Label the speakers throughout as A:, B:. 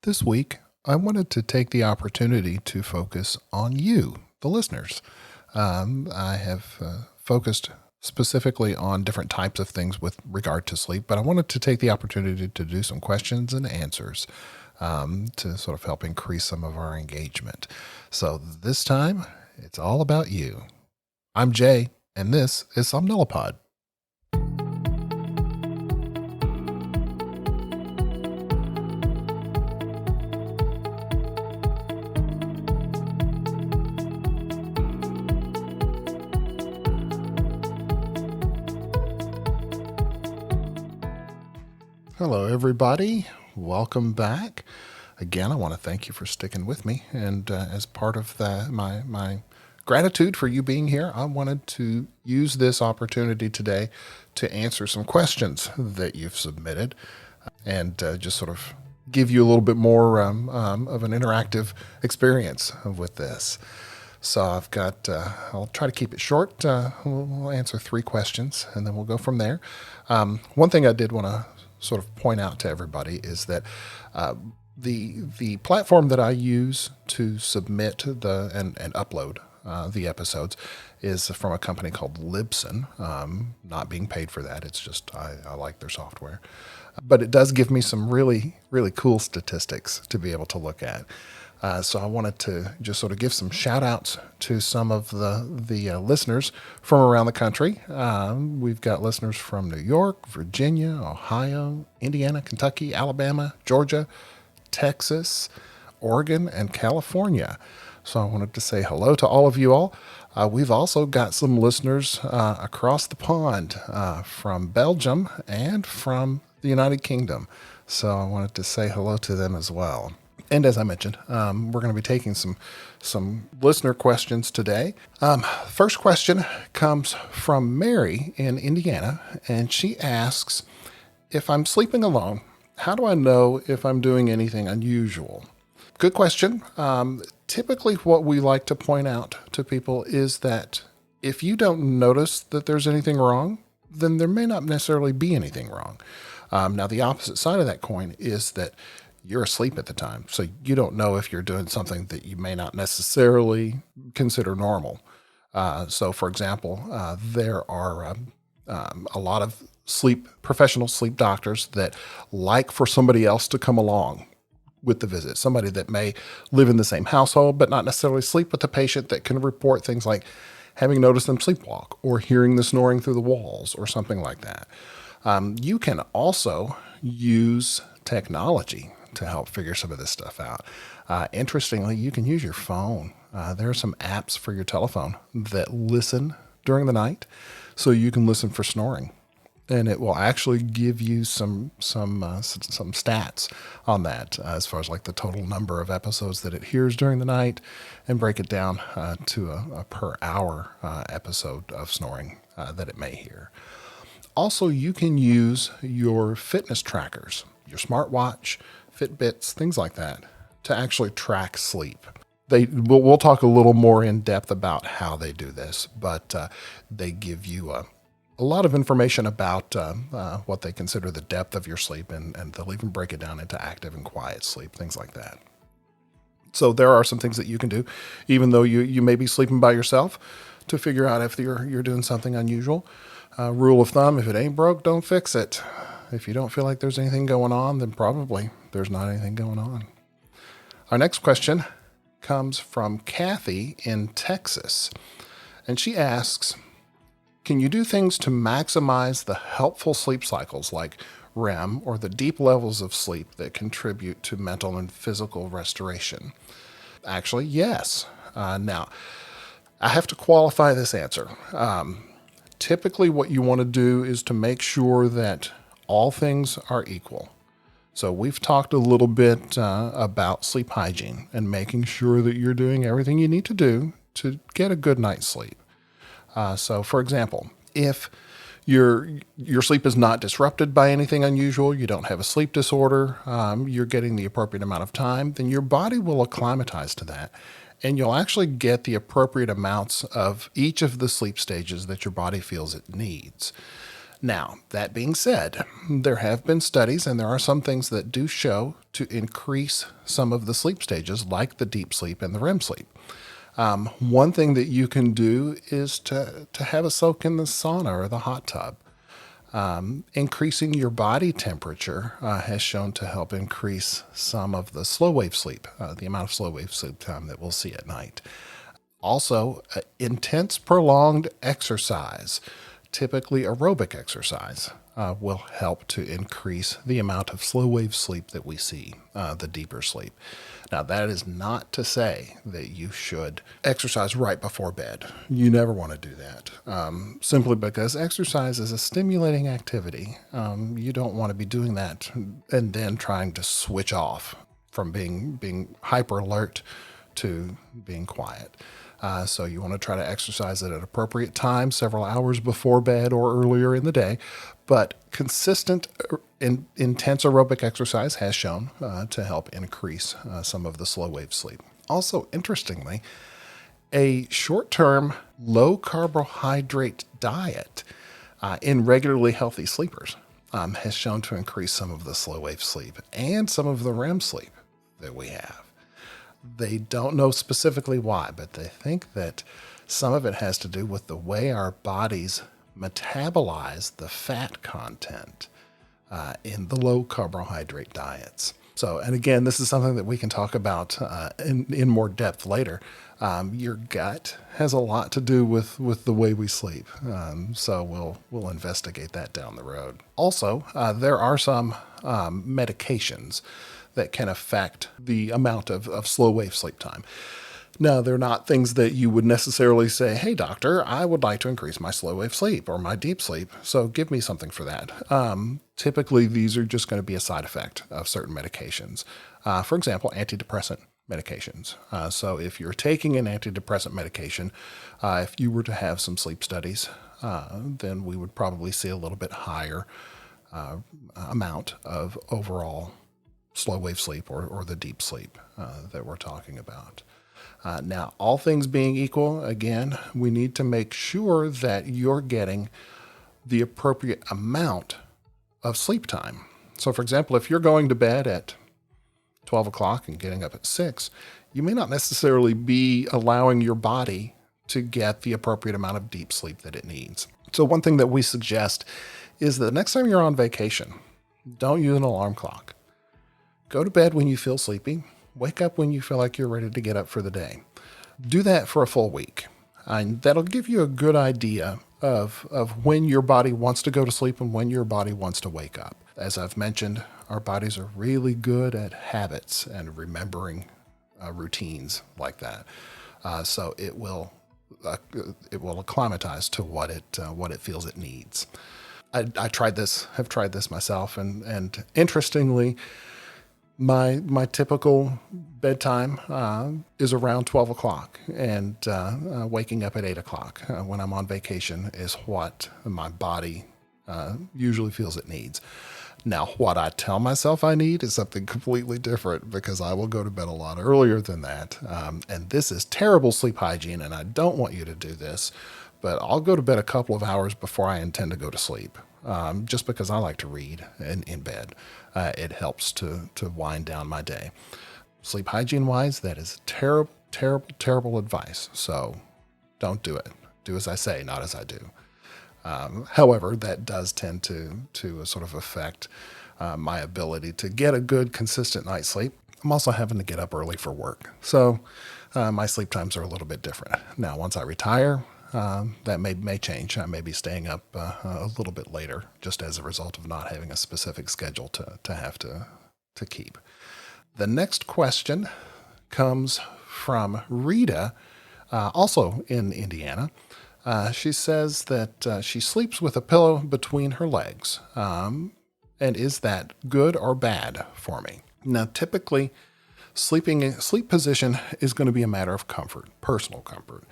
A: This week, I wanted to take the opportunity to focus on you, the listeners. I have focused specifically on different types of things with regard to sleep, but I wanted to take the opportunity to do some questions and answers to sort of help increase some of our engagement. So this time, it's all about you. I'm Jay, and this is Somnilopod. Hello, everybody. Welcome back. Again, I want to thank you for sticking with me. And as part of my gratitude for you being here, I wanted to use this opportunity today to answer some questions that you've submitted and just sort of give you a little bit more of an interactive experience with this. So I've got, I'll try to keep it short. We'll answer 3 questions and then we'll go from there. One thing I did want to sort of point out to everybody is that the platform that I use to submit and upload the episodes is from a company called Libsyn. Not being paid for that. It's just I like their software. But it does give me some really, really cool statistics to be able to look at. So I wanted to just sort of give some shout outs to some of the listeners from around the country. We've got listeners from New York, Virginia, Ohio, Indiana, Kentucky, Alabama, Georgia, Texas, Oregon, and California. So I wanted to say hello to all of you all. We've also got some listeners across the pond from Belgium and from the United Kingdom. So I wanted to say hello to them as well. And as I mentioned, we're going to be taking some listener questions today. First question comes from Mary in Indiana, and she asks, if I'm sleeping alone, how do I know if I'm doing anything unusual? Good question. Typically, what we like to point out to people is that if you don't notice that there's anything wrong, then there may not necessarily be anything wrong. Now, the opposite side of that coin is that you're asleep at the time, so you don't know if you're doing something that you may not necessarily consider normal. So, for example, there are a lot of professional sleep doctors that like for somebody else to come along with the visit, somebody that may live in the same household but not necessarily sleep with the patient, that can report things like having noticed them sleepwalk or hearing the snoring through the walls or something like that. You can also use technology to help figure some of this stuff out. Interestingly, you can use your phone. There are some apps for your telephone that listen during the night, so you can listen for snoring, and it will actually give you some stats on that as far as like the total number of episodes that it hears during the night, and break it down to a per hour episode of snoring that it may hear. Also, you can use your fitness trackers, your smartwatch, Fitbits, things like that, to actually track sleep. We'll talk a little more in depth about how they do this, but they give you a lot of information about what they consider the depth of your sleep, and they'll even break it down into active and quiet sleep, things like that. So there are some things that you can do, even though you may be sleeping by yourself, to figure out if you're doing something unusual. Rule of thumb, if it ain't broke, don't fix it. If you don't feel like there's anything going on, then probably there's not anything going on. Our next question comes from Kathy in Texas, and she asks, can you do things to maximize the helpful sleep cycles like REM or the deep levels of sleep that contribute to mental and physical restoration? Actually, yes. Now, I have to qualify this answer. Typically, what you want to do is to make sure that all things are equal. So we've talked a little bit about sleep hygiene and making sure that you're doing everything you need to do to get a good night's sleep. So, for example, if your sleep is not disrupted by anything unusual, you don't have a sleep disorder, you're getting the appropriate amount of time, then your body will acclimatize to that. And you'll actually get the appropriate amounts of each of the sleep stages that your body feels it needs. Now, that being said, there have been studies and there are some things that do show to increase some of the sleep stages, like the deep sleep and the REM sleep. One thing that you can do is to have a soak in the sauna or the hot tub. Increasing your body temperature has shown to help increase some of the slow wave sleep, the amount of slow wave sleep time that we'll see at night. Also, intense prolonged exercise, typically aerobic exercise, will help to increase the amount of slow wave sleep that we see, the deeper sleep. Now, that is not to say that you should exercise right before bed. You never want to do that, simply because exercise is a stimulating activity. You don't want to be doing that and then trying to switch off from being hyper alert to being quiet. So you want to try to exercise at an appropriate time, several hours before bed or earlier in the day. But consistent, intense aerobic exercise has shown to help increase some of the slow wave sleep. Also, interestingly, a short-term low carbohydrate diet in regularly healthy sleepers has shown to increase some of the slow wave sleep and some of the REM sleep that we have. They don't know specifically why, but they think that some of it has to do with the way our bodies metabolize the fat content in the low carbohydrate diets. So, and again, this is something that we can talk about in more depth later. Your gut has a lot to do with the way we sleep. So we'll investigate that down the road. Also, there are some medications that can affect the amount of slow wave sleep time. Now, they're not things that you would necessarily say, hey, doctor, I would like to increase my slow wave sleep or my deep sleep, so give me something for that. Typically, these are just going to be a side effect of certain medications. For example, antidepressant medications. So if you're taking an antidepressant medication, if you were to have some sleep studies, then we would probably see a little bit higher amount of overall slow wave sleep or the deep sleep that we're talking about. Now, all things being equal, again, we need to make sure that you're getting the appropriate amount of sleep time. So, for example, if you're going to bed at 12 o'clock and getting up at 6, you may not necessarily be allowing your body to get the appropriate amount of deep sleep that it needs. So one thing that we suggest is that the next time you're on vacation, don't use an alarm clock. Go to bed when you feel sleepy. Wake up when you feel like you're ready to get up for the day. Do that for a full week. And that'll give you a good idea of when your body wants to go to sleep and when your body wants to wake up. As I've mentioned, our bodies are really good at habits and remembering routines like that. So it will acclimatize to what it feels it needs. Have tried this myself, and interestingly, my typical bedtime is around 12 o'clock, and waking up at 8 o'clock when I'm on vacation is what my body usually feels it needs. Now, what I tell myself I need is something completely different, because I will go to bed a lot earlier than that. And this is terrible sleep hygiene, and I don't want you to do this, but I'll go to bed a couple of hours before I intend to go to sleep, just because I like to read in bed. It helps to wind down my day. Sleep hygiene-wise, that is terrible, terrible, terrible advice. So don't do it. Do as I say, not as I do. However, that does tend to sort of affect my ability to get a good, consistent night's sleep. I'm also having to get up early for work. So my sleep times are a little bit different. Now, once I retire, that may change. I may be staying up a little bit later, just as a result of not having a specific schedule to have to keep. The next question comes from Rita, also in Indiana. She says that she sleeps with a pillow between her legs. And is that good or bad for me? Now, typically, sleep position is going to be a matter of comfort, personal comfort.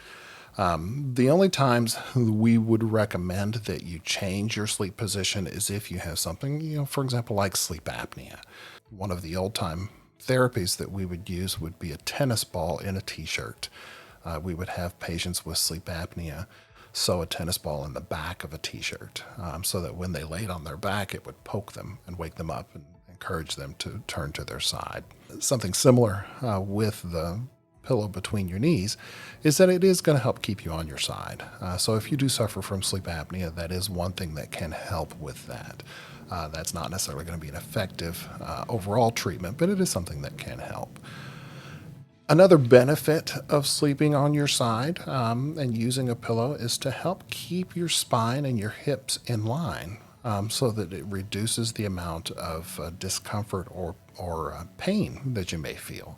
A: The only times we would recommend that you change your sleep position is if you have something, for example, like sleep apnea. One of the old-time therapies that we would use would be a tennis ball in a t-shirt. We would have patients with sleep apnea sew a tennis ball in the back of a t-shirt, so that when they laid on their back, it would poke them and wake them up and encourage them to turn to their side. Something similar with the pillow between your knees is that it is going to help keep you on your side. So if you do suffer from sleep apnea, that is one thing that can help with that. That's not necessarily going to be an effective overall treatment, but it is something that can help. Another benefit of sleeping on your side and using a pillow is to help keep your spine and your hips in line, so that it reduces the amount of discomfort or pain that you may feel.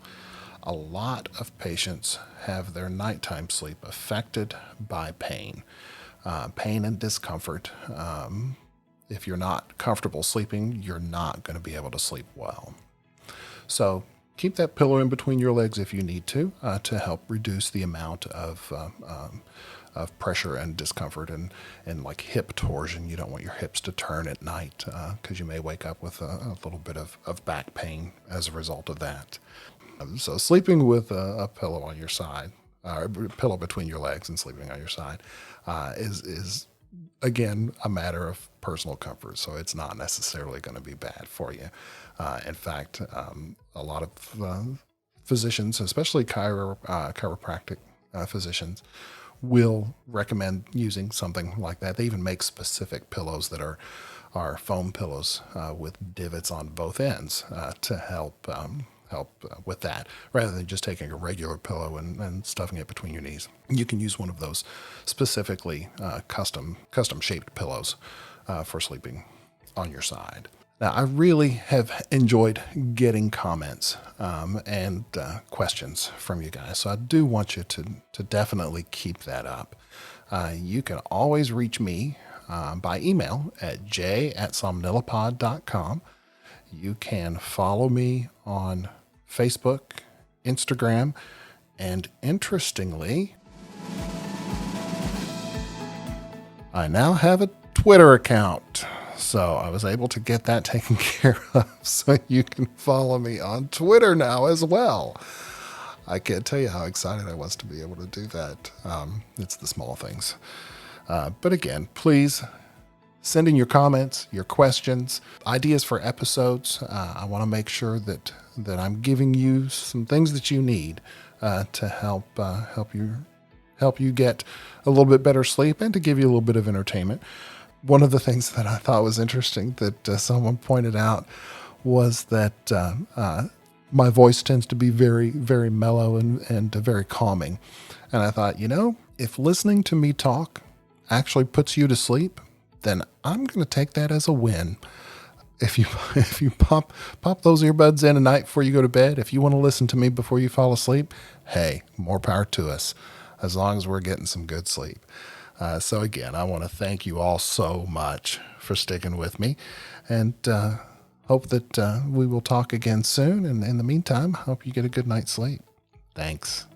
A: A lot of patients have their nighttime sleep affected by pain. Pain and discomfort. If you're not comfortable sleeping, you're not going to be able to sleep well. So keep that pillow in between your legs if you need to help reduce the amount of pressure and discomfort and like hip torsion. You don't want your hips to turn at night because you may wake up with a little bit of back pain as a result of that. So sleeping with a pillow on your side, a pillow between your legs and sleeping on your side is again a matter of personal comfort. So it's not necessarily going to be bad for you. In fact, a lot of physicians, especially chiropractic physicians, will recommend using something like that. They even make specific pillows that are foam pillows with divots on both ends to help with that, rather than just taking a regular pillow and stuffing it between your knees. You can use one of those specifically custom shaped pillows for sleeping on your side. Now, I really have enjoyed getting comments and questions from you guys, so I do want you to definitely keep that up. You can always reach me by email at j@somnilopod.com. You can follow me on Facebook, Instagram, and interestingly, I now have a Twitter account. So I was able to get that taken care of. So you can follow me on Twitter now as well. I can't tell you how excited I was to be able to do that. It's the small things. But again, please send in your comments, your questions, ideas for episodes. I want to make sure that I'm giving you some things that you need to help you get a little bit better sleep and to give you a little bit of entertainment. One of the things that I thought was interesting that someone pointed out was that my voice tends to be very, very mellow and very calming. And I thought, if listening to me talk actually puts you to sleep, then I'm going to take that as a win. If you pop those earbuds in at night before you go to bed, if you want to listen to me before you fall asleep, hey, more power to us, as long as we're getting some good sleep. So again, I want to thank you all so much for sticking with me, and hope that we will talk again soon. And in the meantime, hope you get a good night's sleep. Thanks.